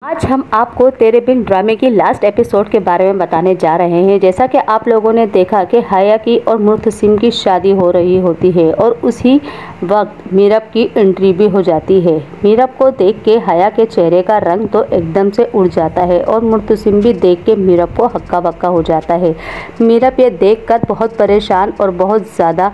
आज हम आपको तेरे बिन ड्रामे की लास्ट एपिसोड के बारे में बताने जा रहे हैं। जैसा कि आप लोगों ने देखा कि हया की और मुर्तसिम की शादी हो रही होती है और उसी वक्त मीरब की एंट्री भी हो जाती है। मीरब को देख के हया के चेहरे का रंग तो एकदम से उड़ जाता है और मुर्तसिम भी देख के मीरब को हक्का बक्का हो जाता है। मीरब ये देख कर बहुत परेशान और बहुत ज़्यादा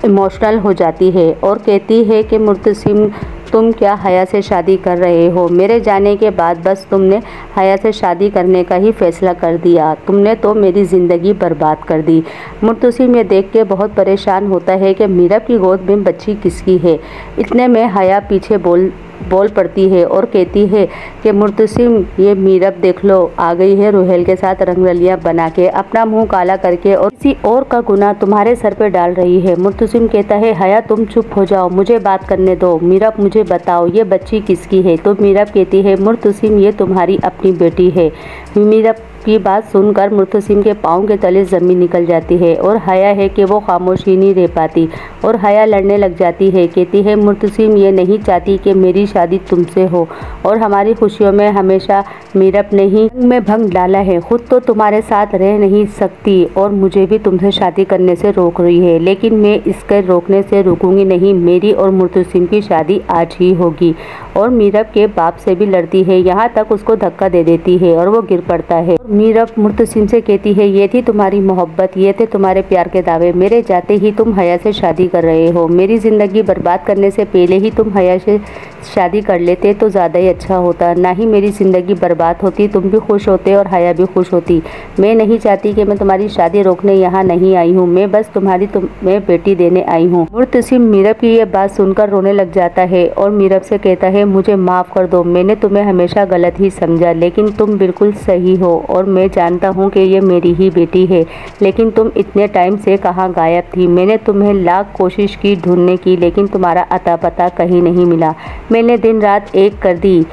इमोशनल हो जाती है और कहती है कि मुर्तसिम, तुम क्या हया से शादी कर रहे हो? मेरे जाने के बाद बस तुमने हया से शादी करने का ही फैसला कर दिया। तुमने तो मेरी ज़िंदगी बर्बाद कर दी। मुर्तसिम ये देख के बहुत परेशान होता है कि मीरब की गोद में बच्ची किसकी है। इतने में हया पीछे बोल पड़ती है और कहती है कि मुर्तसिम, ये मीरब देख लो आ गई है रुहेल के साथ रंगरलियां बना के, अपना मुंह काला करके और किसी और का गुनाह तुम्हारे सर पे डाल रही है। मुर्तसिम कहता है, हया तुम चुप हो जाओ, मुझे बात करने दो। मीरब मुझे बताओ ये बच्ची किसकी है? तो मीरब कहती है, मुर्तसिम ये तुम्हारी अपनी बेटी है। मीरब की बात सुनकर मुर्तसिम के पाँव के तले ज़मीन निकल जाती है और हया है कि वो खामोश ही नहीं रह पाती और हया लड़ने लग जाती है। कहती है, मुर्तसिम ये नहीं चाहती कि मेरी शादी तुमसे हो और हमारी खुशियों में हमेशा मीरब ने ही में भंग डाला है। खुद तो तुम्हारे साथ रह नहीं सकती और मुझे भी तुमसे शादी करने से रोक रही है, लेकिन मैं इसके रोकने से रुकूंगी नहीं। मेरी और मुर्तसिम की शादी आज ही होगी। और मीरब के बाप से भी लड़ती है, यहाँ तक उसको धक्का दे देती है और वो गिर पड़ता है। मीरब मुर्तसिम से कहती है, ये थी तुम्हारी मोहब्बत, ये थे तुम्हारे प्यार के दावे। मेरे जाते ही तुम हया से शादी कर रहे हो। मेरी ज़िंदगी बर्बाद करने से पहले ही तुम हया से शादी कर लेते तो ज़्यादा ही अच्छा होता। ना ही मेरी ज़िंदगी बर्बाद होती, तुम भी खुश होते और हया भी खुश होती। मैं नहीं चाहती कि मैं तुम्हारी शादी रोकने यहाँ नहीं आई हूँ, मैं बस तुम्हें बेटी देने आई हूँ। मुर्तसिम मीरब की ये बात सुनकर रोने लग जाता है और मीरब से कहता है, मुझे माफ़ कर दो, मैंने तुम्हें हमेशा गलत ही समझा, लेकिन तुम बिल्कुल सही हो और मैं जानता हूँ कि ये मेरी ही बेटी है। लेकिन तुम इतने टाइम से कहाँ गायब थी? मैंने तुम्हें लाख कोशिश की ढूंढने की, लेकिन तुम्हारा अता पता कहीं नहीं मिला। मैंने दिन रात एक कर दी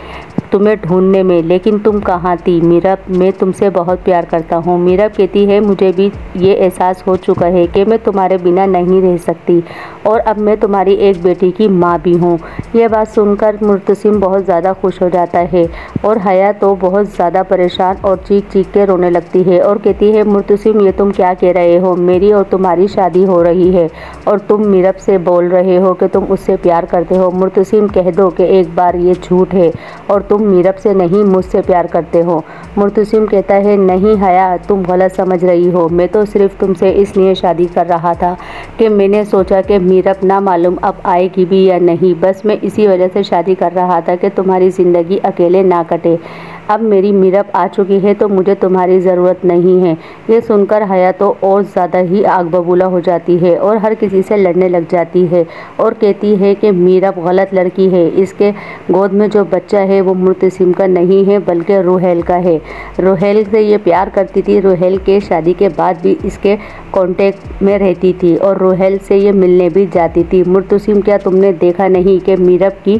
तुम्हें ढूंढने में, लेकिन तुम कहाँ थी? मीरब, मैं तुमसे बहुत प्यार करता हूँ। मीरब कहती है, मुझे भी ये एहसास हो चुका है कि मैं तुम्हारे बिना नहीं रह सकती और अब मैं तुम्हारी एक बेटी की माँ भी हूँ। यह बात सुनकर मुर्तसिम बहुत ज़्यादा खुश हो जाता है और हया तो बहुत ज़्यादा परेशान और चीख चीख के रोने लगती है और कहती है, मुर्तसिम ये तुम क्या कह रहे हो? मेरी और तुम्हारी शादी हो रही है और तुम मीरब से बोल रहे हो कि तुम उससे प्यार करते हो। मुर्तसिम कह दो कि एक बार ये झूठ है और तुम मीरब से नहीं मुझसे प्यार करते हो। मुर्तसिम कहता है, नहीं हया, तुम गलत समझ रही हो। मैं तो सिर्फ तुमसे इसलिए शादी कर रहा था कि मैंने सोचा कि मीरब ना मालूम अब आएगी भी या नहीं। बस मैं इसी वजह से शादी कर रहा था कि तुम्हारी ज़िंदगी अकेले ना कटे। अब मेरी मीरब आ चुकी है तो मुझे तुम्हारी ज़रूरत नहीं है। ये सुनकर हया तो और ज़्यादा ही आग बबूला हो जाती है और हर किसी से लड़ने लग जाती है और कहती है कि मीरब गलत लड़की है। इसके गोद में जो बच्चा है वो मुर्तसिम का नहीं है बल्कि रुहेल का है। रुहेल से ये प्यार करती थी। रुहेल के शादी के बाद भी इसके कांटेक्ट में रहती थी और रुहेल से ये मिलने भी जाती थी। मुर्तसिम, क्या तुमने देखा नहीं कि मीरब की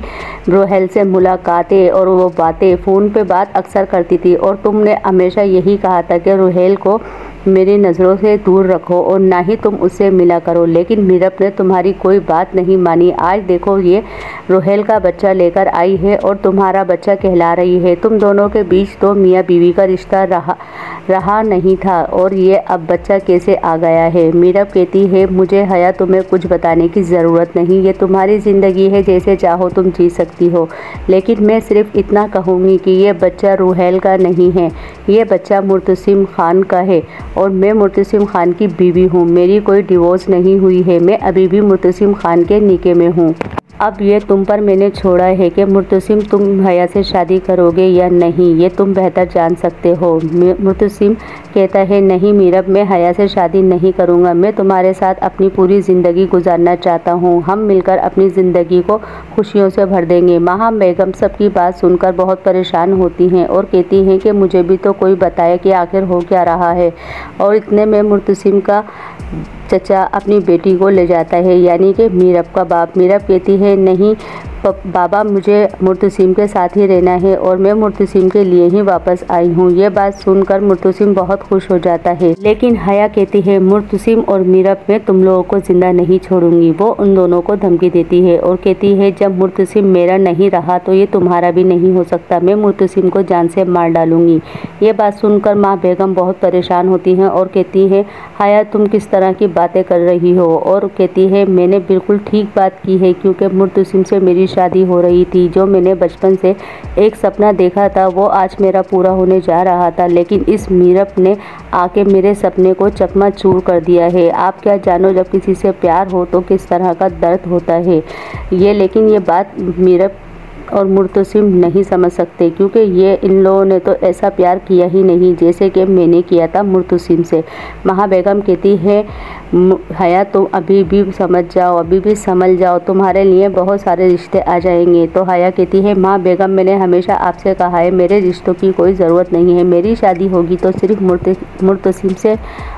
रुहेल से मुलाकातें और वो बातें, फ़ोन पे बात अक्सर करती थी और तुमने हमेशा यही कहा था कि रुहेल को मेरी नज़रों से दूर रखो और ना ही तुम उससे मिला करो, लेकिन मीरब ने तुम्हारी कोई बात नहीं मानी। आज देखो ये रुहेल का बच्चा लेकर आई है और तुम्हारा बच्चा कहला रही है। तुम दोनों के बीच तो मियाँ बीवी का रिश्ता रहा नहीं था और ये अब बच्चा कैसे आ गया है? मीरब कहती है, मुझे हया तुम्हें कुछ बताने की ज़रूरत नहीं, ये तुम्हारी ज़िंदगी है, जैसे चाहो तुम जी सकती हो, लेकिन मैं सिर्फ इतना कहूँगी कि ये बच्चा रुहेल का नहीं है, ये बच्चा मुर्तसिम खान का है और मैं मुर्तसिम खान की बीवी हूँ। मेरी कोई डिवोर्स नहीं हुई है, मैं अभी भी मुर्तसिम खान के निके में हूँ। अब ये तुम पर मैंने छोड़ा है कि मुर्तसिम तुम हया से शादी करोगे या नहीं, ये तुम बेहतर जान सकते हो। मुर्तसिम कहता है, नहीं मीरब, मैं हया से शादी नहीं करूँगा। मैं तुम्हारे साथ अपनी पूरी ज़िंदगी गुजारना चाहता हूँ। हम मिलकर अपनी ज़िंदगी को खुशियों से भर देंगे। महाम बेगम सबकी बात सुनकर बहुत परेशान होती हैं और कहती हैं कि मुझे भी तो कोई बताए कि आखिर हो क्या रहा है। और इतने में मुर्तसिम का चचा अपनी बेटी को ले जाता है, यानी कि मीरब का बाप। मीरब कहती है नहीं बाबा, मुझे मुर्तसिम के साथ ही रहना है और मैं मुर्तसिम के लिए ही वापस आई हूँ। ये बात सुनकर मुर्तसिम बहुत खुश हो जाता है, लेकिन हया कहती है मुर्तसिम और मीरब मैं तुम लोगों को जिंदा नहीं छोड़ूंगी। वो उन दोनों को धमकी देती है और कहती है जब मुर्तसिम मेरा नहीं रहा तो ये तुम्हारा भी नहीं हो सकता, मैं मुर्तसिम को जान से मार डालूंगी। ये बात सुनकर माँ बेगम बहुत परेशान होती हैं और कहती है हया तुम किस तरह की बातें कर रही हो, और कहती है मैंने बिल्कुल ठीक बात की है, क्योंकि मुर्तसिम से मेरी शादी हो रही थी। जो मैंने बचपन से एक सपना देखा था वो आज मेरा पूरा होने जा रहा था, लेकिन इस मीरब ने आके मेरे सपने को चकनाचूर कर दिया है। आप क्या जानो जब किसी से प्यार हो तो किस तरह का दर्द होता है। लेकिन ये बात मीरब और मुर्तसिम नहीं समझ सकते, क्योंकि ये इन लोगों ने तो ऐसा प्यार किया ही नहीं जैसे कि मैंने किया था मुर्तसिम से। महा बेगम कहती है हया तुम अभी भी समझ जाओ, अभी भी संभल जाओ, तुम्हारे लिए बहुत सारे रिश्ते आ जाएंगे। तो हया कहती है माँ बेगम मैंने हमेशा आपसे कहा है मेरे रिश्तों की कोई ज़रूरत नहीं है, मेरी शादी होगी तो सिर्फ मुर्तसिम से,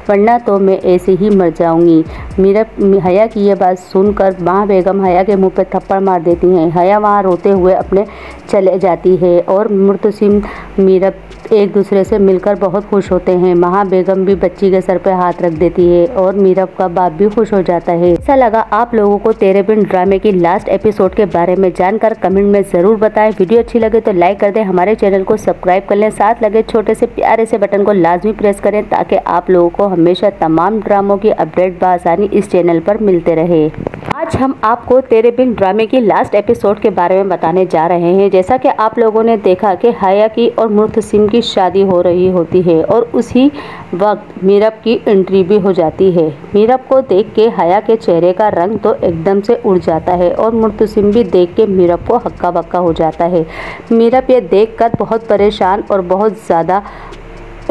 वरना तो मैं ऐसे ही मर जाऊंगी। हया की ये बात सुनकर माँ बेगम हया के मुंह पर थप्पड़ मार देती हैं। हया वहाँ रोते हुए अपने चले जाती है और मुर्तसिम मीरब एक दूसरे से मिलकर बहुत खुश होते हैं। महा बेगम भी बच्ची के सर पे हाथ रख देती है और मीरब का बाप भी खुश हो जाता है। ऐसा लगा आप लोगों को तेरे बिन ड्रामे की लास्ट एपिसोड के बारे में जानकर कमेंट में जरूर बताएं। वीडियो अच्छी लगे तो लाइक कर दें, हमारे चैनल को सब्सक्राइब कर लें, साथ लगे छोटे से प्यारे से बटन को लाजमी प्रेस करें ताकि आप लोगों को हमेशा तमाम ड्रामों की अपडेट बआसानी इस चैनल पर मिलते रहे। आज हम आपको तेरे बिन ड्रामे की लास्ट एपिसोड के बारे में बताने जा रहे हैं। जैसा कि आप लोगों ने देखा कि हया की और मुर्तसिम की शादी हो रही होती है और उसी वक्त मीरब की एंट्री भी हो जाती है। मीरब को देख के हया के चेहरे का रंग तो एकदम से उड़ जाता है और मुर्तसिम भी देख के मीरब को हक्का बक्का हो जाता है। मीरब ये देखकर बहुत परेशान और बहुत ज़्यादा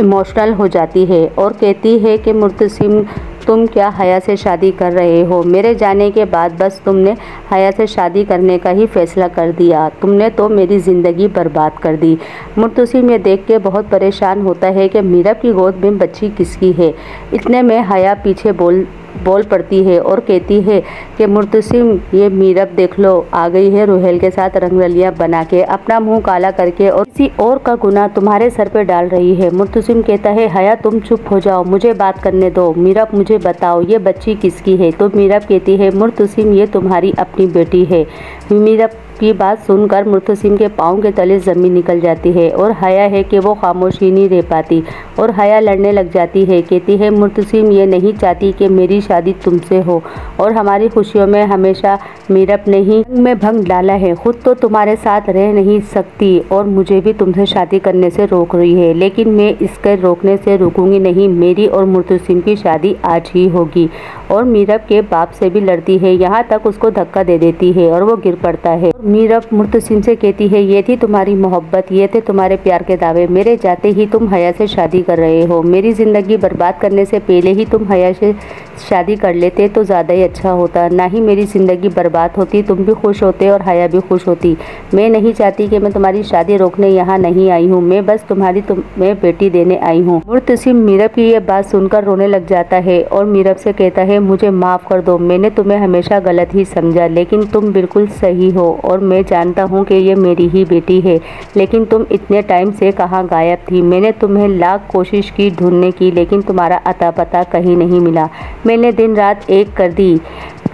इमोशनल हो जाती है और कहती है कि मुर्तसिम तुम क्या हया से शादी कर रहे हो? मेरे जाने के बाद बस तुमने हया से शादी करने का ही फैसला कर दिया, तुमने तो मेरी ज़िंदगी बर्बाद कर दी। मुर्तसिम ये देख के बहुत परेशान होता है कि मीरब की गोद में बच्ची किसकी है। इतने में हया पीछे बोल पड़ती है और कहती है कि मुर्तसिम ये मीरब देख लो आ गई है रुहेल के साथ रंगरलियां बना के, अपना मुंह काला करके और किसी और का गुनाह तुम्हारे सर पे डाल रही है। मुर्तसिम कहता है हया तुम चुप हो जाओ, मुझे बात करने दो, मीरब मुझे बताओ ये बच्ची किसकी है। तो मीरब कहती है मुर्तसिम ये तुम्हारी अपनी बेटी है। मीरब की बात सुनकर मुर्तसिम के पाँव के तले ज़मीन निकल जाती है और हया है कि वो खामोशी नहीं रह पाती और हया लड़ने लग जाती है। कहती है मुर्तसिम ये नहीं चाहती कि मेरी शादी तुमसे हो और हमारी खुशियों में हमेशा मीरब ने ही में भंग डाला है। खुद तो तुम्हारे साथ रह नहीं सकती और मुझे भी तुमसे शादी करने से रोक रही है, लेकिन मैं इसके रोकने से रुकूंगी नहीं। मेरी और मुर्तसिम की शादी आज ही होगी। और मीरब के बाप से भी लड़ती है, यहाँ तक उसको धक्का दे देती है और वो गिर पड़ता है। मीरब मुर्तसिम से कहती है ये थी तुम्हारी मोहब्बत, ये थे तुम्हारे प्यार के दावे, मेरे जाते ही तुम हया से शादी कर रहे हो। मेरी ज़िंदगी बर्बाद करने से पहले ही तुम हया से शादी कर लेते तो ज़्यादा ही अच्छा होता, ना ही मेरी ज़िंदगी बर्बाद होती, तुम भी खुश होते और हया भी खुश होती। मैं नहीं चाहती कि मैं तुम्हारी शादी रोकने यहाँ नहीं आई हूँ, मैं बस तुम्हें बेटी देने आई हूँ। मुर्तसिम मीरब की ये बात सुनकर रोने लग जाता है और मीरब से कहता है मुझे माफ़ कर दो, मैंने तुम्हें हमेशा गलत ही समझा, लेकिन तुम बिल्कुल सही हो और मैं जानता हूँ कि ये मेरी ही बेटी है, लेकिन तुम इतने टाइम से कहाँ गायब थी? मैंने तुम्हें लाख कोशिश की ढूंढने की, लेकिन तुम्हारा अता पता कहीं नहीं मिला। मैंने दिन रात एक कर दी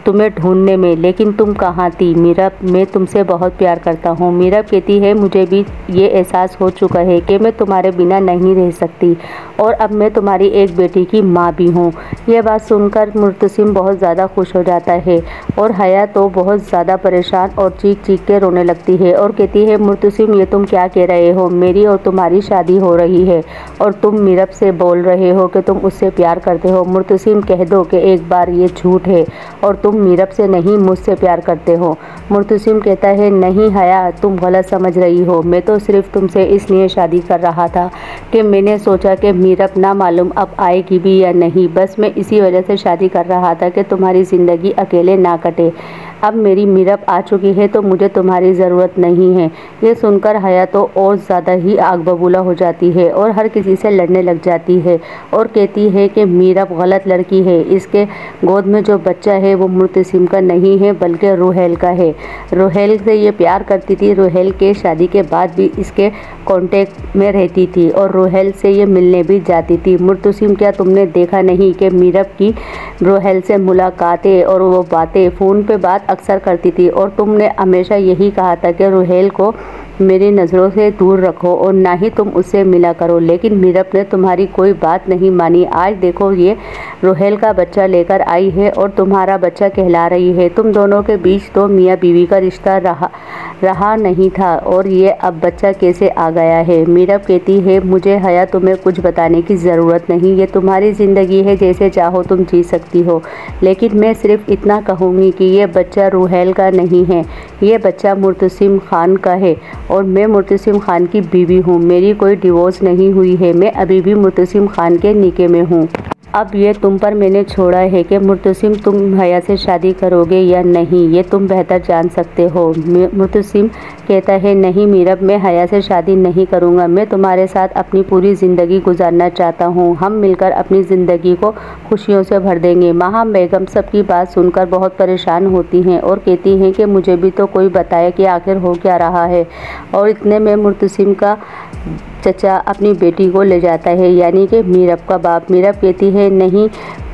तुम्हें ढूंढने में, लेकिन तुम कहाँ थी? मीरब मैं तुमसे बहुत प्यार करता हूँ। मीरब कहती है मुझे भी ये एहसास हो चुका है कि मैं तुम्हारे बिना नहीं रह सकती और अब मैं तुम्हारी एक बेटी की माँ भी हूँ। यह बात सुनकर मुर्तसिम बहुत ज़्यादा खुश हो जाता है और हया तो बहुत ज़्यादा परेशान और चीख चीख के रोने लगती है और कहती है मुर्तसिम ये तुम क्या कह रहे हो? मेरी और तुम्हारी शादी हो रही है और तुम मीरब से बोल रहे हो कि तुम उससे प्यार करते हो। मुर्तसिम कह दो कि एक बार ये झूठ है और तुम मीरब से नहीं मुझसे प्यार करते हो। मुर्तसिम कहता है नहीं हया तुम गलत समझ रही हो, मैं तो सिर्फ तुमसे इसलिए शादी कर रहा था कि मैंने सोचा कि मीरब ना मालूम अब आएगी भी या नहीं, बस मैं इसी वजह से शादी कर रहा था कि तुम्हारी ज़िंदगी अकेले ना कटे। अब मेरी मीरब आ चुकी है तो मुझे तुम्हारी ज़रूरत नहीं है। ये सुनकर हया तो और ज़्यादा ही आग बबूला हो जाती है और हर किसी से लड़ने लग जाती है और कहती है कि मीरब गलत लड़की है। इसके गोद में जो बच्चा है वो मुर्तसिम का नहीं है बल्कि रूहेल का है। रूहेल से ये प्यार करती थी, रूहेल के शादी के बाद भी इसके कांटेक्ट में रहती थी और रूहेल से ये मिलने भी जाती थी। मुर्तसिम, क्या तुमने देखा नहीं कि मीरब की रूहेल से मुलाकातें और वो बातें, फ़ोन पे बात अक्सर करती थी और तुमने हमेशा यही कहा था कि रूहेल को मेरी नज़रों से दूर रखो और ना ही तुम उससे मिला करो, लेकिन मीरब ने तुम्हारी कोई बात नहीं मानी। आज देखो ये रूहेल का बच्चा लेकर आई है और तुम्हारा बच्चा कहला रही है। तुम दोनों के बीच तो मियाँ बीवी का रिश्ता रहा नहीं था और ये अब बच्चा कैसे आ गया है। मीरब कहती है, मुझे हया तुम्हें कुछ बताने की ज़रूरत नहीं, ये तुम्हारी ज़िंदगी है, जैसे चाहो तुम जी सकती हो, लेकिन मैं सिर्फ इतना कहूँगी कि ये बच्चा रूहेल का नहीं है, ये बच्चा मुर्तसिम खान का है और मैं मुर्तसिम खान की बीवी हूँ। मेरी कोई डिवोर्स नहीं हुई है, मैं अभी भी मुर्तसिम खान के निके में हूँ। अब ये तुम पर मैंने छोड़ा है कि मुर्तसिम तुम हया से शादी करोगे या नहीं, ये तुम बेहतर जान सकते हो। मुर्तसिम कहता है, नहीं मीरब, मैं हया से शादी नहीं करूँगा, मैं तुम्हारे साथ अपनी पूरी ज़िंदगी गुजारना चाहता हूँ, हम मिलकर अपनी ज़िंदगी को खुशियों से भर देंगे। महा बेगम सबकी बात सुनकर बहुत परेशान होती हैं और कहती हैं कि मुझे भी तो कोई बताए कि आखिर हो क्या रहा है। और इतने में मुर्तसिम का चचा अपनी बेटी को ले जाता है, यानी कि मीरब का बाप। मीरब कहती है, नहीं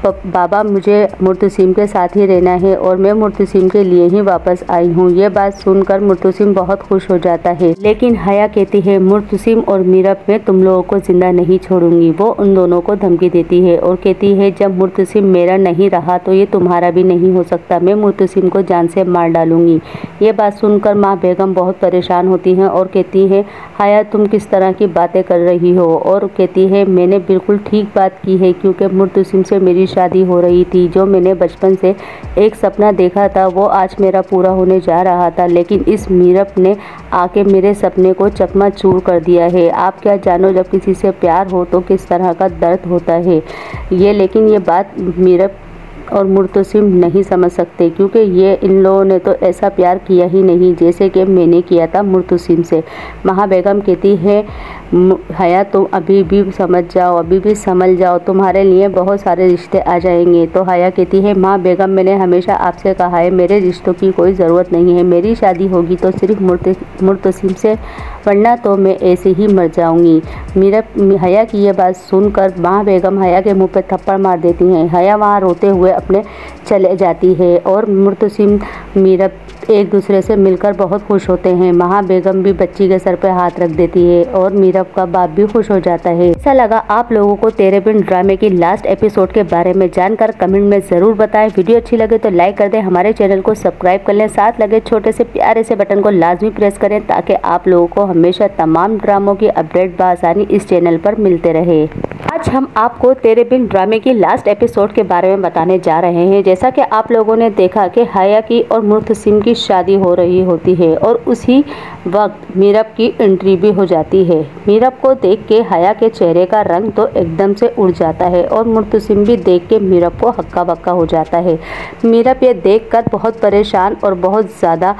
बाबा, मुझे मुर्तसिम के साथ ही रहना है और मैं मुर्तसिम के लिए ही वापस आई हूँ। ये बात सुनकर मुर्तसिम बहुत खुश हो जाता है, लेकिन हया कहती है, मुर्तसिम और मीरब, मैं तुम लोगों को जिंदा नहीं छोड़ूंगी। वो उन दोनों को धमकी देती है और कहती है, जब मुर्तसिम मेरा नहीं रहा तो ये तुम्हारा भी नहीं हो सकता, मैं मुर्तसिम को जान से मार डालूंगी। ये बात सुनकर माँ बेगम बहुत परेशान होती हैं और कहती है, हया तुम किस तरह की बातें कर रही हो। और कहती है, मैंने बिल्कुल ठीक बात की है, क्योंकि मुर्तसिम से मेरी शादी हो रही थी। जो मैंने बचपन से एक सपना देखा था वो आज मेरा पूरा होने जा रहा था, लेकिन इस मीरब ने आके मेरे सपने को चकनाचूर कर दिया है। आप क्या जानो जब किसी से प्यार हो तो किस तरह का दर्द होता है। लेकिन ये बात मीरब और मुर्तसिम नहीं समझ सकते, क्योंकि ये इन लोगों ने तो ऐसा प्यार किया ही नहीं जैसे कि मैंने किया था मुर्तसिम से। महा बेगम कहती है, हया तुम अभी भी समझ जाओ, अभी भी संभल जाओ, तुम्हारे लिए बहुत सारे रिश्ते आ जाएंगे। तो हया कहती है, माँ बेगम, मैंने हमेशा आपसे कहा है मेरे रिश्तों की कोई ज़रूरत नहीं है, मेरी शादी होगी तो सिर्फ मुर्तसिम से, वरना तो मैं ऐसे ही मर जाऊंगी। हया की ये बात सुनकर माँ बेगम हया के मुंह पर थप्पड़ मार देती हैं। हया वहाँ रोते हुए अपने चले जाती है और मुर्तसिम मीरब एक दूसरे से मिलकर बहुत खुश होते हैं। महा बेगम भी बच्ची के सर पे हाथ रख देती है और मीरब का बाप भी खुश हो जाता है। ऐसा लगा आप लोगों को तेरे बिन ड्रामे की लास्ट एपिसोड के बारे में जानकर कमेंट में ज़रूर बताएं। वीडियो अच्छी लगे तो लाइक कर दें, हमारे चैनल को सब्सक्राइब कर लें, साथ लगे छोटे से प्यारे से बटन को लाजमी प्रेस करें ताकि आप लोगों को हमेशा तमाम ड्रामों की अपडेट बआसानी इस चैनल पर मिलते रहे। आज हम आपको तेरे बिन ड्रामे की लास्ट एपिसोड के बारे में बताने जा रहे हैं। जैसा कि आप लोगों ने देखा कि हया की और मुर्तसिम की शादी हो रही होती है और उसी वक्त मीरब की एंट्री भी हो जाती है। मीरब को देख के हया के चेहरे का रंग तो एकदम से उड़ जाता है और मुर्तसिम भी देख के मीरब को हक्का बक्का हो जाता है। मीरब ये देखकर बहुत परेशान और बहुत ज़्यादा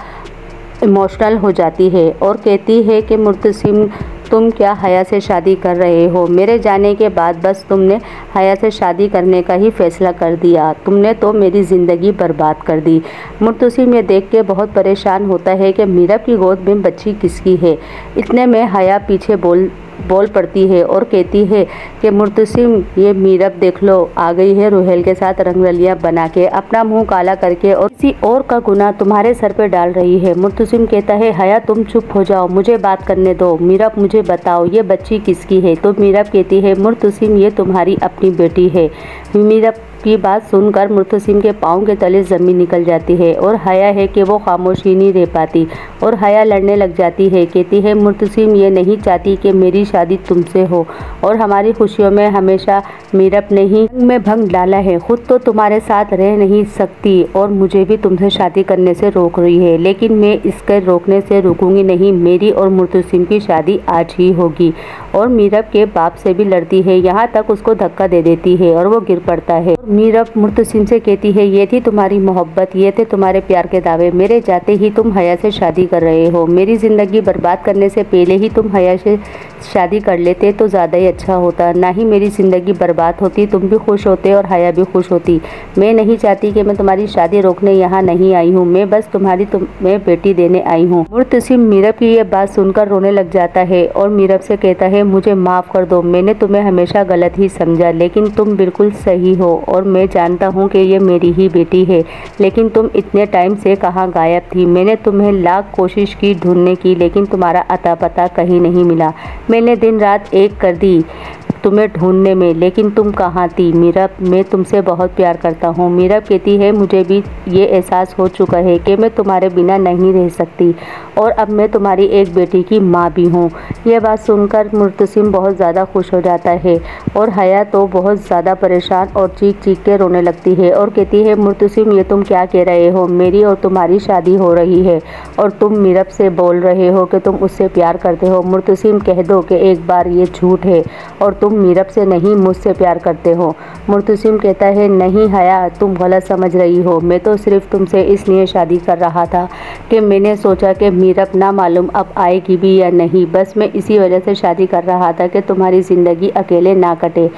इमोशनल हो जाती है और कहती है कि मुर्तसिम, तुम क्या हया से शादी कर रहे हो? मेरे जाने के बाद बस तुमने हया से शादी करने का ही फैसला कर दिया, तुमने तो मेरी ज़िंदगी बर्बाद कर दी। मुर्तसिम ये देख के बहुत परेशान होता है कि मीरब की गोद में बच्ची किसकी है। इतने में हया पीछे बोल पड़ती है और कहती है कि मुर्तसिम, ये मीरब देख लो आ गई है रूहेल के साथ रंगरलियां बना के, अपना मुंह काला करके और किसी और का गुनाह तुम्हारे सर पे डाल रही है। मुर्तसिम कहता है, हया तुम चुप हो जाओ, मुझे बात करने दो। मीरब, मुझे बताओ ये बच्ची किसकी है? तो मीरब कहती है, मुर्तसिम, ये तुम्हारी अपनी बेटी है। मीरब की बात सुनकर मुर्तसिम के पाँव के तले ज़मीन निकल जाती है और हया है कि वो खामोश ही नहीं रह पाती और हया लड़ने लग जाती है। कहती है, मुर्तसिम ये नहीं चाहती कि मेरी शादी तुमसे हो और हमारी खुशियों में हमेशा मीरब ने ही में भंग डाला है। खुद तो तुम्हारे साथ रह नहीं सकती और मुझे भी तुमसे शादी करने से रोक रही है, लेकिन मैं इसके रोकने से रुकूंगी नहीं। मेरी और मुर्तसिम की शादी आज ही होगी और मीरब के बाप से भी लड़ती है, यहाँ तक उसको धक्का दे देती है और वो गिर पड़ता है। मीरब मुर्तसिम से कहती है, ये थी तुम्हारी मोहब्बत, ये थे तुम्हारे प्यार के दावे, मेरे जाते ही तुम हया से शादी कर रहे हो। मेरी ज़िंदगी बर्बाद करने से पहले ही तुम हया से शादी कर लेते तो ज़्यादा ही अच्छा होता, ना ही मेरी ज़िंदगी बर्बाद होती, तुम भी खुश होते और हया भी खुश होती। मैं नहीं चाहती कि मैं तुम्हारी शादी रोकने यहाँ नहीं आई हूँ, मैं बस तुम्हें बेटी देने आई हूँ। मुर्तसिम मीरब की ये बात सुनकर रोने लग जाता है और मीरब से कहता है, मुझे माफ़ कर दो, मैंने तुम्हें हमेशा गलत ही समझा, लेकिन तुम बिल्कुल सही हो और मैं जानता हूँ कि ये मेरी ही बेटी है, लेकिन तुम इतने टाइम से कहाँ गायब थी। मैंने तुम्हें लाख कोशिश की ढूंढने की, लेकिन तुम्हारा अता पता कहीं नहीं मिला। मैंने दिन रात एक कर दी तुम्हें ढूंढने में, लेकिन तुम कहाँ थी। मीरब, मैं तुमसे बहुत प्यार करता हूँ। मीरब कहती है, मुझे भी ये एहसास हो चुका है कि मैं तुम्हारे बिना नहीं रह सकती और अब मैं तुम्हारी एक बेटी की माँ भी हूँ। यह बात सुनकर मुर्तसिम बहुत ज़्यादा खुश हो जाता है और हया तो बहुत ज़्यादा परेशान और चीख चीख के रोने लगती है और कहती है, मुर्तसिम ये तुम क्या कह रहे हो, मेरी और तुम्हारी शादी हो रही है और तुम मीरब से बोल रहे हो कि तुम उससे प्यार करते हो। मुर्तसिम, कह दो कि एक बार ये झूठ है और तुम मीरब से नहीं मुझसे प्यार करते हो। मुर्तसिम कहता है, नहीं हया, तुम गलत समझ रही हो, मैं तो सिर्फ तुमसे इसलिए शादी कर रहा था कि मैंने सोचा कि मीरब ना मालूम अब आएगी भी या नहीं, बस मैं इसी वजह से शादी कर रहा था कि तुम्हारी ज़िंदगी अकेले ना कटे।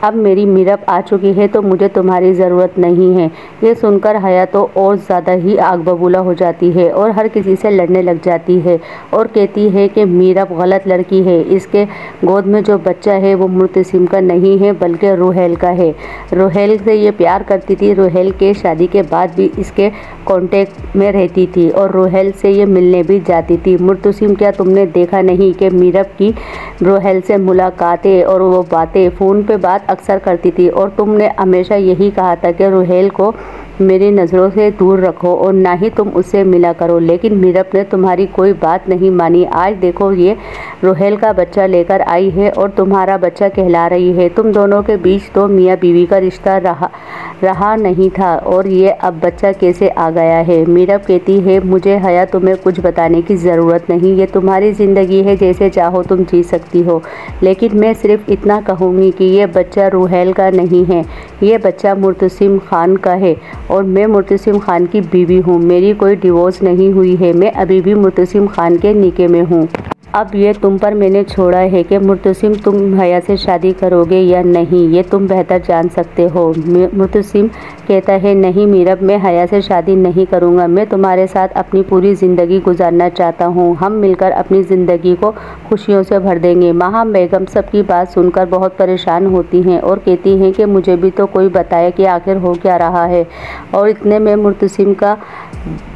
अब मेरी मीरब आ चुकी है तो मुझे तुम्हारी ज़रूरत नहीं है। ये सुनकर हया तो और ज़्यादा ही आग बबूला हो जाती है और हर किसी से लड़ने लग जाती है और कहती है कि मीरब गलत लड़की है, इसके गोद में जो बच्चा है वो मुर्तसिम का नहीं है बल्कि रूहेल का है। रूहेल से ये प्यार करती थी, रूहेल के शादी के बाद भी इसके कांटेक्ट में रहती थी और रूहेल से ये मिलने भी जाती थी। मुर्तसिम, क्या तुमने देखा नहीं कि मीरब की रूहेल से मुलाकातें और वो बातें, फ़ोन पे बात अक्सर करती थी और तुमने हमेशा यही कहा था कि रूहेल को मेरी नज़रों से दूर रखो और ना ही तुम उससे मिला करो, लेकिन मीरब ने तुम्हारी कोई बात नहीं मानी। आज देखो ये रूहेल का बच्चा लेकर आई है और तुम्हारा बच्चा कहला रही है। तुम दोनों के बीच तो मियाँ बीवी का रिश्ता रहा नहीं था और ये अब बच्चा कैसे आ गया है। मीरब कहती है, मुझे हया तुम्हें कुछ बताने की ज़रूरत नहीं, ये तुम्हारी ज़िंदगी है, जैसे चाहो तुम जी सकती हो, लेकिन मैं सिर्फ इतना कहूँगी कि ये बच्चा रूहेल का नहीं है, ये बच्चा मुर्तसिम खान का है और मैं मुर्तसिम खान की बीवी हूँ। मेरी कोई डिवोर्स नहीं हुई है, मैं अभी भी मुर्तसिम खान के निके में हूँ। अब ये तुम पर मैंने छोड़ा है कि मुर्तसिम तुम हया से शादी करोगे या नहीं, ये तुम बेहतर जान सकते हो। मुर्तसिम कहता है, नहीं मीरब, मैं हया से शादी नहीं करूँगा, मैं तुम्हारे साथ अपनी पूरी ज़िंदगी गुजारना चाहता हूँ, हम मिलकर अपनी ज़िंदगी को खुशियों से भर देंगे। महाम बेगम सबकी बात सुनकर बहुत परेशान होती हैं और कहती हैं कि मुझे भी तो कोई बताए कि आखिर हो क्या रहा है। और इतने में मुर्तसिम का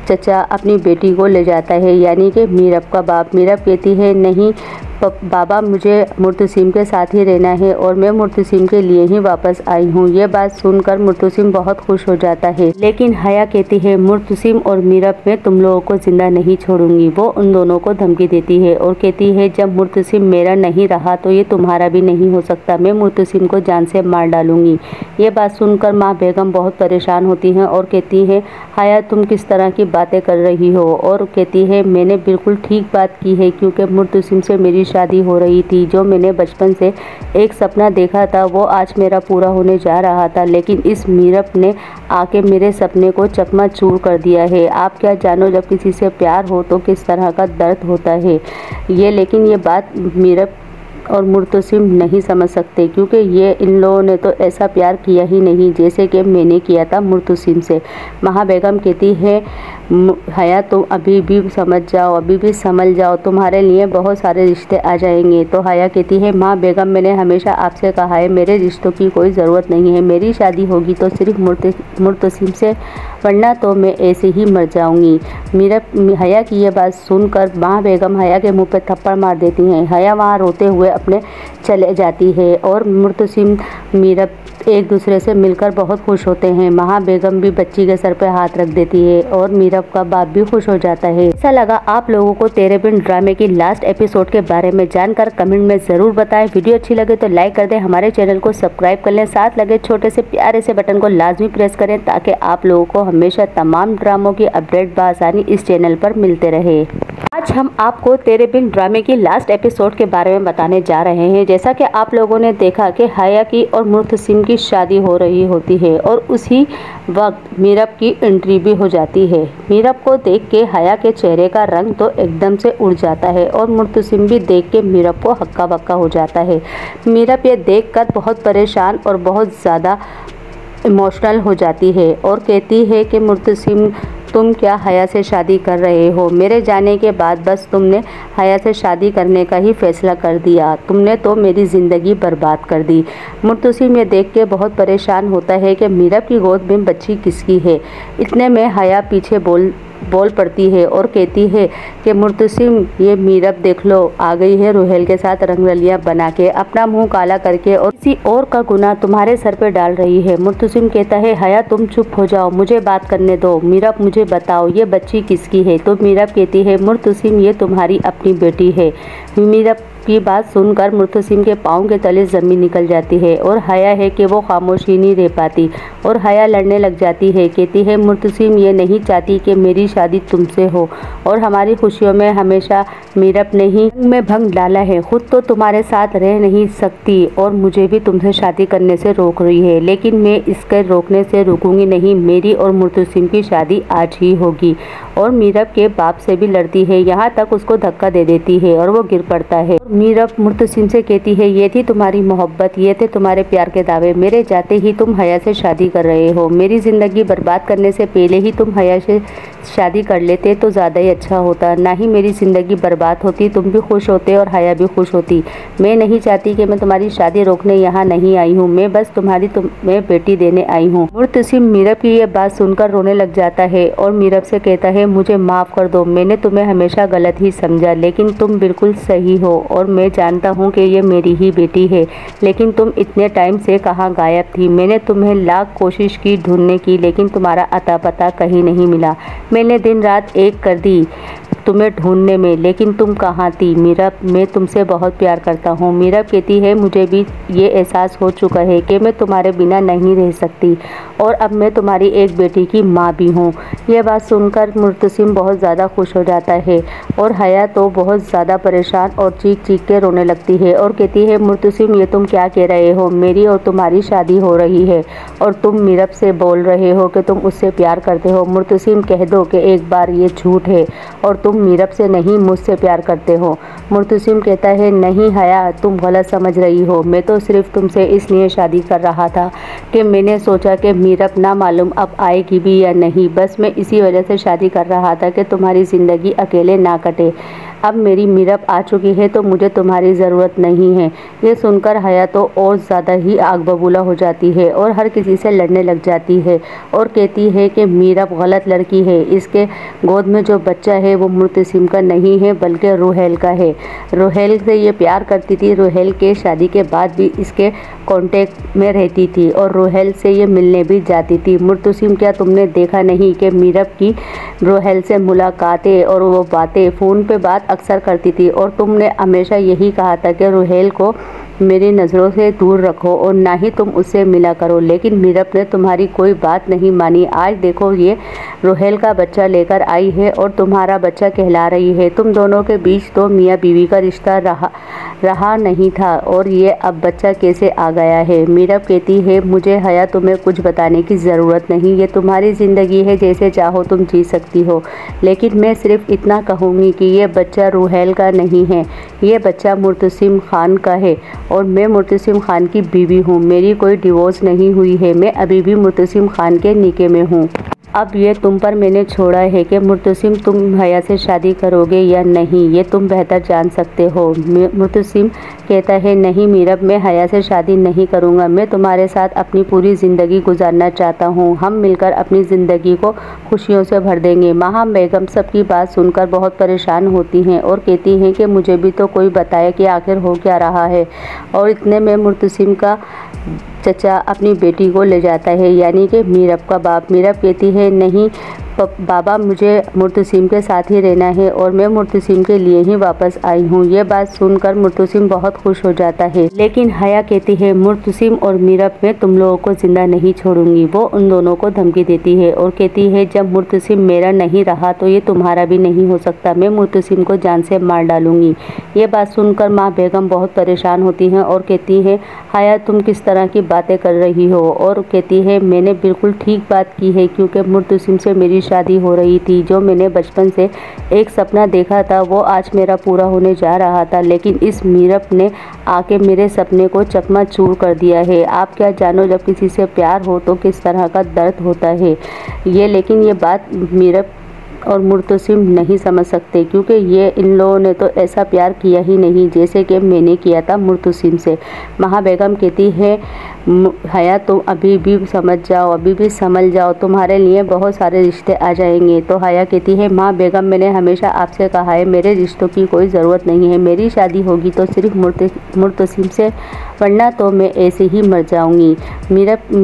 चचा अपनी बेटी को ले जाता है, यानी कि मीरब का बाप। मीरब कहती है, नहीं बाबा, मुझे मुर्तसिम के साथ ही रहना है और मैं मुर्तसिम के लिए ही वापस आई हूँ। ये बात सुनकर मुर्तसिम बहुत खुश हो जाता है, लेकिन हया कहती है, मुर्तसिम और मीरब मैं तुम लोगों को जिंदा नहीं छोड़ूंगी। वो उन दोनों को धमकी देती है और कहती है, जब मुर्तसिम मेरा नहीं रहा तो ये तुम्हारा भी नहीं हो सकता, मैं मुर्तसिम को जान से मार डालूंगी। ये बात सुनकर माँ बेगम बहुत परेशान होती हैं और कहती है, हया तुम किस तरह की बातें कर रही हो। और कहती है, मैंने बिल्कुल ठीक बात की है, क्योंकि मुर्तसिम से मेरी शादी हो रही थी। जो मैंने बचपन से एक सपना देखा था वो आज मेरा पूरा होने जा रहा था, लेकिन इस मीरब ने आके मेरे सपने को चकनाचूर कर दिया है। आप क्या जानो जब किसी से प्यार हो तो किस तरह का दर्द होता है। लेकिन ये बात मीरब और मुर्तसिम नहीं समझ सकते, क्योंकि ये इन लोगों ने तो ऐसा प्यार किया ही नहीं जैसे कि मैंने किया था मुर्तसिम से। महा बेगम कहती है, हया तुम अभी भी समझ जाओ, अभी भी संभल जाओ, तुम्हारे लिए बहुत सारे रिश्ते आ जाएंगे। तो हया कहती है, माँ बेगम मैंने हमेशा आपसे कहा है मेरे रिश्तों की कोई ज़रूरत नहीं है, मेरी शादी होगी तो सिर्फ मुर्तसिम से, वरना तो मैं ऐसे ही मर जाऊंगी। मीरब हया की ये बात सुनकर माँ बेगम हया के मुंह पर थप्पड़ मार देती हैं। हया वहाँ रोते हुए अपने चले जाती है और मुर्तसिम मीरब एक दूसरे से मिलकर बहुत खुश होते हैं। महा बेगम भी बच्ची के सर पे हाथ रख देती है और मीरब का बाप भी खुश हो जाता है। ऐसा लगा आप लोगों को तेरे बिन ड्रामे की लास्ट एपिसोड के बारे में जानकर कमेंट में जरूर बताएं। वीडियो अच्छी लगे तो लाइक कर दें, हमारे चैनल को सब्सक्राइब कर लें, साथ लगे छोटे से प्यारे से बटन को लाजमी प्रेस करें ताकि आप लोगों को हमेशा तमाम ड्रामों की अपडेट बआसानी इस चैनल पर मिलते रहे। आज हम आपको तेरे बिन ड्रामे की लास्ट एपिसोड के बारे में बताने जा रहे हैं। जैसा कि आप लोगों ने देखा कि हया की और मुर्तसिम की शादी हो रही होती है और उसी वक्त मीरब की एंट्री भी हो जाती है। मीरब को देख के हया के चेहरे का रंग तो एकदम से उड़ जाता है और मुर्तसिम भी देख के मीरब को हक्का बक्का हो जाता है। मीरब ये देखकर बहुत परेशान और बहुत ज़्यादा इमोशनल हो जाती है और कहती है कि मुर्तसिम तुम क्या हया से शादी कर रहे हो? मेरे जाने के बाद बस तुमने हया से शादी करने का ही फैसला कर दिया। तुमने तो मेरी ज़िंदगी बर्बाद कर दी। मुर्तसिम ये देख के बहुत परेशान होता है कि मीरब की गोद में बच्ची किसकी है। इतने में हया पीछे बोल पड़ती है और कहती है कि मुर्तसिम ये मीरब देख लो आ गई है रुहेल के साथ रंगरलियां बना के, अपना मुंह काला करके और किसी और का गुनाह तुम्हारे सर पे डाल रही है। मुर्तसिम कहता है हया तुम चुप हो जाओ, मुझे बात करने दो। मीरब मुझे बताओ ये बच्ची किसकी है? तो मीरब कहती है मुर्तसिम ये तुम्हारी अपनी बेटी है। मीरब की बात सुनकर मुर्तसिम के पाँव के तले ज़मीन निकल जाती है और हया है कि वो खामोशी नहीं रह पाती और हया लड़ने लग जाती है। कहती है मुर्तसिम ये नहीं चाहती कि मेरी शादी तुमसे हो और हमारी खुशियों में हमेशा मीरब ने ही में भंग डाला है। खुद तो तुम्हारे साथ रह नहीं सकती और मुझे भी तुमसे शादी करने से रोक रही है, लेकिन मैं इसके रोकने से रुकूंगी नहीं। मेरी और मुर्तसिम की शादी आज ही होगी। और मीरब के बाप से भी लड़ती है, यहाँ तक उसको धक्का दे देती है और वो गिर पड़ता है। मीरब मुर्तसिम से कहती है ये थी तुम्हारी मोहब्बत, ये थे तुम्हारे प्यार के दावे। मेरे जाते ही तुम हया से शादी कर रहे हो। मेरी ज़िंदगी बर्बाद करने से पहले ही तुम हया से शादी कर लेते तो ज़्यादा ही अच्छा होता। ना ही मेरी ज़िंदगी बर्बाद होती, तुम भी खुश होते और हया भी खुश होती। मैं नहीं चाहती कि मैं तुम्हारी शादी रोकने यहाँ नहीं आई हूँ, मैं बस तुम्हें बेटी देने आई हूँ। मुर्तसिम मीरब की ये बात सुनकर रोने लग जाता है और मीरब से कहता है मुझे माफ़ कर दो, मैंने तुम्हें हमेशा गलत ही समझा, लेकिन तुम बिल्कुल सही हो और मैं जानता हूँ कि ये मेरी ही बेटी है। लेकिन तुम इतने टाइम से कहाँ गायब थी? मैंने तुम्हें लाख कोशिश की ढूंढने की, लेकिन तुम्हारा अता पता कहीं नहीं मिला। मैंने दिन रात एक कर दी तुम्हें ढूंढने में, लेकिन तुम कहाँ थी? मीरब मैं तुमसे बहुत प्यार करता हूँ। मीरब कहती है मुझे भी ये एहसास हो चुका है कि मैं तुम्हारे बिना नहीं रह सकती और अब मैं तुम्हारी एक बेटी की माँ भी हूँ। यह बात सुनकर मुर्तसिम बहुत ज़्यादा खुश हो जाता है और हया तो बहुत ज़्यादा परेशान और चीख चीख के रोने लगती है और कहती है मुर्तसिम ये तुम क्या कह रहे हो? मेरी और तुम्हारी शादी हो रही है और तुम मीरब से बोल रहे हो कि तुम उससे प्यार करते हो। मुर्तसिम कह दो कि एक बार ये झूठ है और तुम मीरब से नहीं मुझसे प्यार करते हो। मुर्तसिम कहता है नहीं हया तुम गलत समझ रही हो, मैं तो सिर्फ तुमसे इसलिए शादी कर रहा था कि मैंने सोचा कि मीरब ना मालूम अब आएगी भी या नहीं, बस मैं इसी वजह से शादी कर रहा था कि तुम्हारी ज़िंदगी अकेले ना कटे। अब मेरी मीरब आ चुकी है तो मुझे तुम्हारी ज़रूरत नहीं है। ये सुनकर हया तो और ज़्यादा ही आग बबूला हो जाती है और हर किसी से लड़ने लग जाती है और कहती है कि मीरब गलत लड़की है, इसके गोद में जो बच्चा है वो मुर्तसिम का नहीं है बल्कि रुहेल का है। रुहेल से ये प्यार करती थी, रुहेल के शादी के बाद भी इसके कांटेक्ट में रहती थी और रुहेल से ये मिलने भी जाती थी। मुर्तसिम क्या तुमने देखा नहीं कि मीरब की रुहेल से मुलाकातें और वो बातें फ़ोन पे बात अक्सर करती थी और तुमने हमेशा यही कहा था कि रुहेल को मेरी नज़रों से दूर रखो और ना ही तुम उससे मिला करो, लेकिन मीरब ने तुम्हारी कोई बात नहीं मानी। आज देखो ये रुहेल का बच्चा लेकर आई है और तुम्हारा बच्चा कहला रही है। तुम दोनों के बीच तो मियाँ बीवी का रिश्ता रहा नहीं था और ये अब बच्चा कैसे आ गया है? मीरब कहती है मुझे हया तुम्हें कुछ बताने की ज़रूरत नहीं, ये तुम्हारी ज़िंदगी है, जैसे चाहो तुम जी सकती हो, लेकिन मैं सिर्फ इतना कहूँगी कि ये बच्चा रुहेल का नहीं है, ये बच्चा मुर्तसिम खान का है और मैं मुर्तसिम खान की बीवी हूँ। मेरी कोई डिवोर्स नहीं हुई है, मैं अभी भी मुर्तसिम खान के निके में हूँ। अब ये तुम पर मैंने छोड़ा है कि मुर्तसिम तुम हया से शादी करोगे या नहीं, ये तुम बेहतर जान सकते हो। मुर्तसिम कहता है नहीं मीरब मैं हया से शादी नहीं करूँगा, मैं तुम्हारे साथ अपनी पूरी ज़िंदगी गुजारना चाहता हूँ, हम मिलकर अपनी ज़िंदगी को खुशियों से भर देंगे। महा बेगम सबकी बात सुनकर बहुत परेशान होती हैं और कहती हैं कि मुझे भी तो कोई बताए कि आखिर हो क्या रहा है। और इतने में मुर्तसिम का चचा अपनी बेटी को ले जाता है, यानी कि मीरब का बाप। मीरब कहती है नहीं बाबा, मुझे मुर्तसिम के साथ ही रहना है और मैं मुर्तसिम के लिए ही वापस आई हूँ। ये बात सुनकर मुर्तसिम बहुत खुश हो जाता है, लेकिन हया कहती है मुर्तसिम और मीरब मैं तुम लोगों को जिंदा नहीं छोड़ूंगी। वो उन दोनों को धमकी देती है और कहती है जब मुर्तसिम मेरा नहीं रहा तो ये तुम्हारा भी नहीं हो सकता, मैं मुर्तसिम को जान से मार डालूंगी। ये बात सुनकर माँ बेगम बहुत परेशान होती हैं और कहती है हया तुम किस तरह की बातें कर रही हो, और कहती है मैंने बिल्कुल ठीक बात की है, क्योंकि मुर्तसिम से मेरी शादी हो रही थी। जो मैंने बचपन से एक सपना देखा था वो आज मेरा पूरा होने जा रहा था, लेकिन इस मीरब ने आके मेरे सपने को चकनाचूर कर दिया है। आप क्या जानो जब किसी से प्यार हो तो किस तरह का दर्द होता है। लेकिन ये बात मीरब और मुर्तसिम नहीं समझ सकते, क्योंकि ये इन लोगों ने तो ऐसा प्यार किया ही नहीं जैसे कि मैंने किया था मुर्तसिम से। महा बेगम कहती है हया तुम अभी भी समझ जाओ, अभी भी संभल जाओ, तुम्हारे लिए बहुत सारे रिश्ते आ जाएंगे। तो हया कहती है माँ बेगम मैंने हमेशा आपसे कहा है मेरे रिश्तों की कोई ज़रूरत नहीं है, मेरी शादी होगी तो सिर्फ मुर्तसिम से, वरना तो मैं ऐसे ही मर जाऊंगी।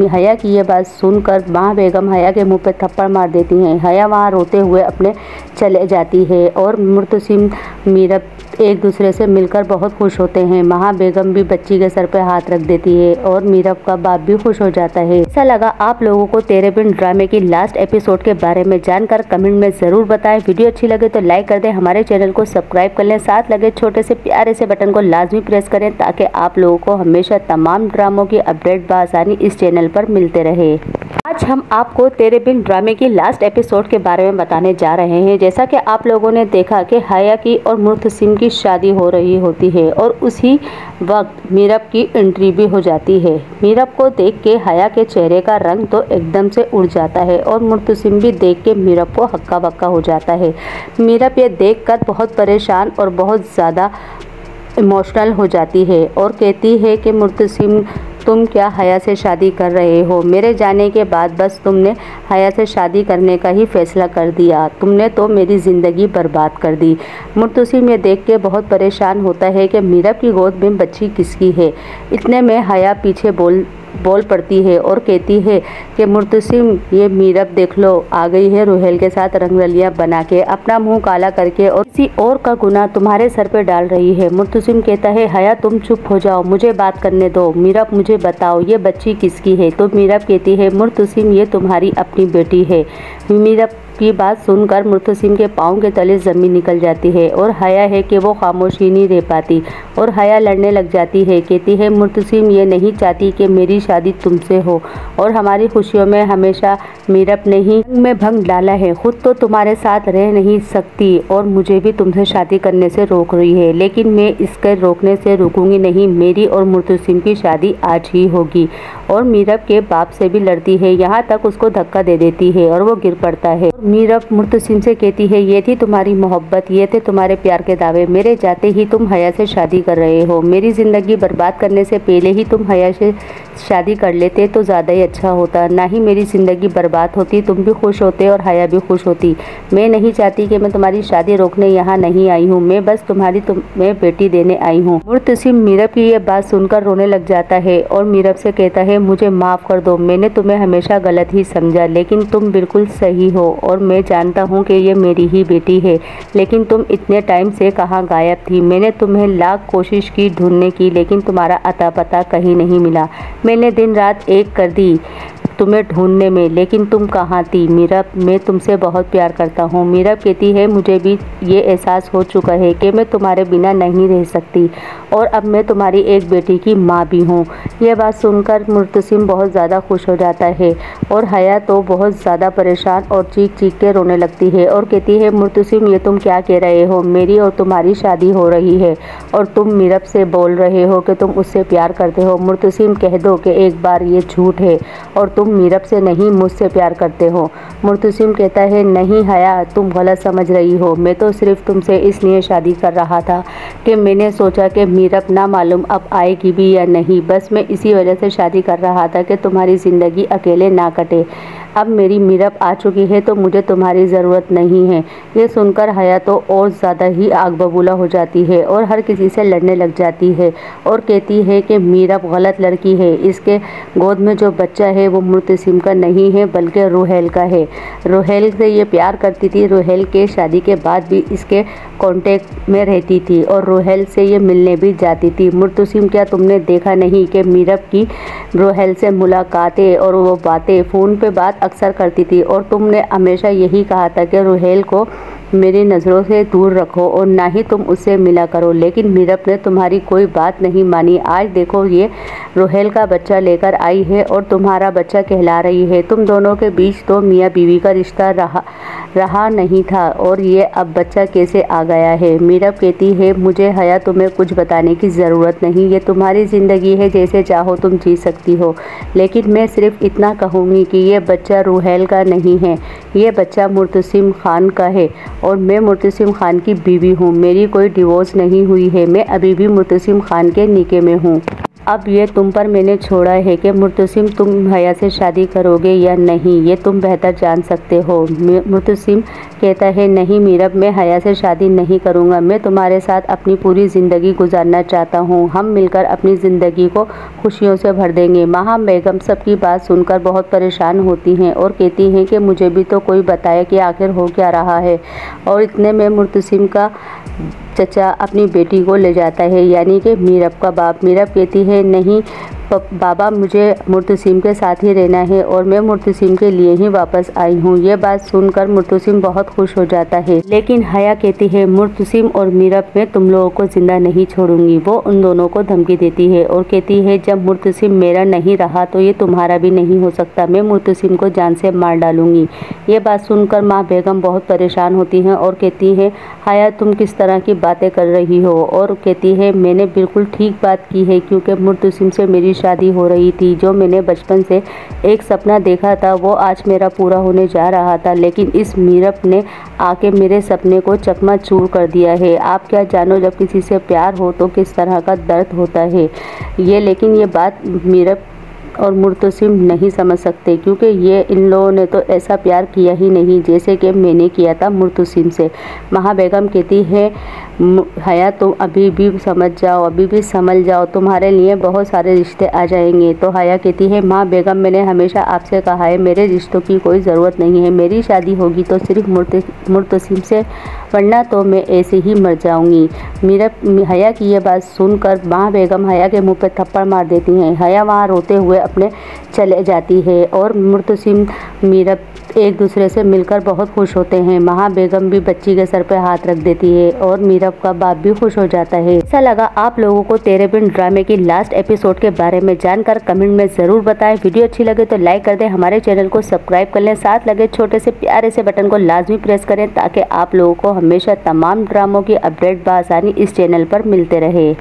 हया की ये बात सुनकर माँ बेगम हया के मुंह पर थप्पड़ मार देती हैं। हया वहाँ रोते हुए अपने चले जाती है और मुर्तसिम मीरब एक दूसरे से मिलकर बहुत खुश होते हैं। महा बेगम भी बच्ची के सर पे हाथ रख देती है और मीरब का बाप भी खुश हो जाता है। ऐसा लगा आप लोगों को तेरे बिन ड्रामे की लास्ट एपिसोड के बारे में जानकर कमेंट में जरूर बताएं। वीडियो अच्छी लगे तो लाइक कर दें, हमारे चैनल को सब्सक्राइब कर लें, साथ लगे छोटे से प्यारे से बटन को लाजमी प्रेस करें ताकि आप लोगों को हमेशा तमाम ड्रामों की अपडेट बआसानी इस चैनल पर मिलते रहे। आज हम आपको तेरे बिन ड्रामे की लास्ट एपिसोड के बारे में बताने जा रहे हैं। जैसा कि आप लोगों ने देखा कि हया की और मुर्तसिम की शादी हो रही होती है और उसी वक्त मीरब की एंट्री भी हो जाती है। मीरब को देख के हया के चेहरे का रंग तो एकदम से उड़ जाता है और मुर्तसिम भी देख के मीरब को हक्का बक्का हो जाता है। मीरब ये देखकर बहुत परेशान और बहुत ज़्यादा इमोशनल हो जाती है और कहती है कि मुर्तसिम तुम क्या हया से शादी कर रहे हो? मेरे जाने के बाद बस तुमने हया से शादी करने का ही फैसला कर दिया, तुमने तो मेरी ज़िंदगी बर्बाद कर दी। मुर्तसिम ये देख के बहुत परेशान होता है कि मीरब की गोद में बच्ची किसकी है। इतने में हया पीछे बोल पड़ती है और कहती है कि मुर्तसिम ये मीरब देख लो आ गई है रुहेल के साथ रंगरलियां बना के, अपना मुंह काला करके और किसी और का गुनाह तुम्हारे सर पे डाल रही है। मुर्तसिम कहता है हया तुम चुप हो जाओ, मुझे बात करने दो, मीरब मुझे बताओ ये बच्ची किसकी है। तो मीरब कहती है मुर्तसिम ये तुम्हारी अपनी बेटी है। मीरब की बात सुनकर मुर्तसिम के पाँव के तले ज़मीन निकल जाती है और हया है कि वो खामोशी नहीं रह पाती और हया लड़ने लग जाती है। कहती है मुर्तसिम ये नहीं चाहती कि मेरी शादी तुमसे हो और हमारी खुशियों में हमेशा मीरब ने ही में भंग डाला है। खुद तो तुम्हारे साथ रह नहीं सकती और मुझे भी तुमसे शादी करने से रोक रही है, लेकिन मैं इसके रोकने से रुकूंगी नहीं। मेरी और मुर्तसिम की शादी आज ही होगी। और मीरब के बाप से भी लड़ती है, यहाँ तक उसको धक्का दे देती है और वो गिर पड़ता है। मीरब मुर्तसिम से कहती है ये थी तुम्हारी मोहब्बत, ये थे तुम्हारे प्यार के दावे, मेरे जाते ही तुम हया से शादी कर रहे हो। मेरी ज़िंदगी बर्बाद करने से पहले ही तुम हया से शादी कर लेते तो ज़्यादा ही अच्छा होता, ना ही मेरी ज़िंदगी बर्बाद होती, तुम भी खुश होते और हया भी खुश होती। मैं नहीं चाहती कि मैं तुम्हारी शादी रोकने यहाँ नहीं आई हूँ, मैं बस तुम्हें बेटी देने आई हूँ। मुर्तसिम मीरब की ये बात सुनकर रोने लग जाता है और मीरब से कहता है मुझे माफ़ कर दो, मैंने तुम्हें हमेशा गलत ही समझा, लेकिन तुम बिल्कुल सही हो और मैं जानता हूँ कि ये मेरी ही बेटी है, लेकिन तुम इतने टाइम से कहाँ गायब थी? मैंने तुम्हें लाख कोशिश की ढूंढने की, लेकिन तुम्हारा अता पता कहीं नहीं मिला। मैंने दिन रात एक कर दी तुम्हें ढूंढने में, लेकिन तुम कहाँ थी? मीरब मैं तुमसे बहुत प्यार करता हूँ। मीरब कहती है मुझे भी ये एहसास हो चुका है कि मैं तुम्हारे बिना नहीं रह सकती और अब मैं तुम्हारी एक बेटी की माँ भी हूँ। यह बात सुनकर मुर्तसिम बहुत ज़्यादा खुश हो जाता है और हया तो बहुत ज़्यादा परेशान और चीख चीख के रोने लगती है और कहती है मुर्तसिम ये तुम क्या कह रहे हो? मेरी और तुम्हारी शादी हो रही है और तुम मीरब से बोल रहे हो कि तुम उससे प्यार करते हो। मुर्तसिम कह दो कि एक बार ये झूठ है और तुम मीरब से नहीं मुझसे प्यार करते हो। मुर्तसिम कहता है नहीं हया तुम गलत समझ रही हो, मैं तो सिर्फ तुमसे इसलिए शादी कर रहा था कि मैंने सोचा कि मीरब ना मालूम अब आएगी भी या नहीं, बस मैं इसी वजह से शादी कर रहा था कि तुम्हारी ज़िंदगी अकेले ना कटे। अब मेरी मीरब आ चुकी है तो मुझे तुम्हारी ज़रूरत नहीं है। ये सुनकर हया तो और ज़्यादा ही आग बबूला हो जाती है और हर किसी से लड़ने लग जाती है और कहती है कि मीरब गलत लड़की है। इसके गोद में जो बच्चा है वो मुर्तसिम का नहीं है बल्कि रूहेल का है। रूहेल से ये प्यार करती थी। रूहेल के शादी के बाद भी इसके कांटेक्ट में रहती थी और रूहेल से ये मिलने भी जाती थी। मुर्तसिम, क्या तुमने देखा नहीं कि मीरब की रूहेल से मुलाकातें और वो बातें, फ़ोन पे बात अक्सर करती थी और तुमने हमेशा यही कहा था कि रूहेल को मेरी नज़रों से दूर रखो और ना ही तुम उससे मिला करो, लेकिन मीरब ने तुम्हारी कोई बात नहीं मानी। आज देखो ये रूहेल का बच्चा लेकर आई है और तुम्हारा बच्चा कहला रही है। तुम दोनों के बीच तो मियाँ बीवी का रिश्ता रहा नहीं था और ये अब बच्चा कैसे आ गया है। मीरब कहती है, मुझे हया तुम्हें कुछ बताने की ज़रूरत नहीं, ये तुम्हारी ज़िंदगी है, जैसे चाहो तुम जी सकती हो, लेकिन मैं सिर्फ इतना कहूँगी कि ये बच्चा रूहेल का नहीं है, ये बच्चा मुर्तसिम खान का है और मैं मुर्तसिम खान की बीवी हूँ। मेरी कोई डिवोर्स नहीं हुई है, मैं अभी भी मुर्तसिम खान के निके में हूँ। अब ये तुम पर मैंने छोड़ा है कि मुर्तसिम तुम हया से शादी करोगे या नहीं, ये तुम बेहतर जान सकते हो। मुर्तसिम कहता है, नहीं मीरब, मैं हया से शादी नहीं करूँगा, मैं तुम्हारे साथ अपनी पूरी ज़िंदगी गुजारना चाहता हूँ, हम मिलकर अपनी ज़िंदगी को खुशियों से भर देंगे। महा बेगम सबकी बात सुनकर बहुत परेशान होती हैं और कहती हैं कि मुझे भी तो कोई बताए कि आखिर हो क्या रहा है। और इतने में मुर्तसिम का चचा अपनी बेटी को ले जाता है, यानी कि मीरब का बाप। मीरब कहती है, नहीं बाबा, मुझे मुर्तसिम के साथ ही रहना है और मैं मुर्तसिम के लिए ही वापस आई हूँ। ये बात सुनकर मुर्तसिम बहुत खुश हो जाता है, लेकिन हया कहती है, मुर्तसिम और मीरब मैं तुम लोगों को जिंदा नहीं छोड़ूंगी। वो उन दोनों को धमकी देती है और कहती है, जब मुर्तसिम मेरा नहीं रहा तो ये तुम्हारा भी नहीं हो सकता, मैं मुर्तसिम को जान से मार डालूंगी। ये बात सुनकर माँ बेगम बहुत परेशान होती हैं और कहती है, हया तुम किस तरह की बातें कर रही हो। और कहती है, मैंने बिल्कुल ठीक बात की है, क्योंकि मुर्तसिम से मेरी शादी हो रही थी। जो मैंने बचपन से एक सपना देखा था वो आज मेरा पूरा होने जा रहा था, लेकिन इस मीरब ने आके मेरे सपने को चकनाचूर कर दिया है। आप क्या जानो जब किसी से प्यार हो तो किस तरह का दर्द होता है। लेकिन ये बात मीरब और मुर्तसिम नहीं समझ सकते, क्योंकि ये इन लोगों ने तो ऐसा प्यार किया ही नहीं जैसे कि मैंने किया था मुर्तसिम से। महा बेगम कहती है, हया तुम अभी भी समझ जाओ, अभी भी समझ जाओ, तुम्हारे लिए बहुत सारे रिश्ते आ जाएंगे। तो हया कहती है, माँ बेगम, मैंने हमेशा आपसे कहा है मेरे रिश्तों की कोई ज़रूरत नहीं है, मेरी शादी होगी तो सिर्फ मुर्तसिम से, वरना तो मैं ऐसे ही मर जाऊंगी। हया की ये बात सुनकर माँ बेगम हया के मुँह पर थप्पड़ मार देती हैं। हया वहाँ रोते हुए अपने चले जाती है और मुर्तसिम मीरब एक दूसरे से मिलकर बहुत खुश होते हैं। महा बेगम भी बच्ची के सर पे हाथ रख देती है और मीरब का बाप भी खुश हो जाता है। ऐसा लगा आप लोगों को तेरे बिन ड्रामे की लास्ट एपिसोड के बारे में जानकर कमेंट में ज़रूर बताएं। वीडियो अच्छी लगे तो लाइक कर दें, हमारे चैनल को सब्सक्राइब कर लें, साथ लगे छोटे से प्यारे से बटन को लाजमी प्रेस करें ताकि आप लोगों को हमेशा तमाम ड्रामों की अपडेट बआसानी इस चैनल पर मिलते रहे।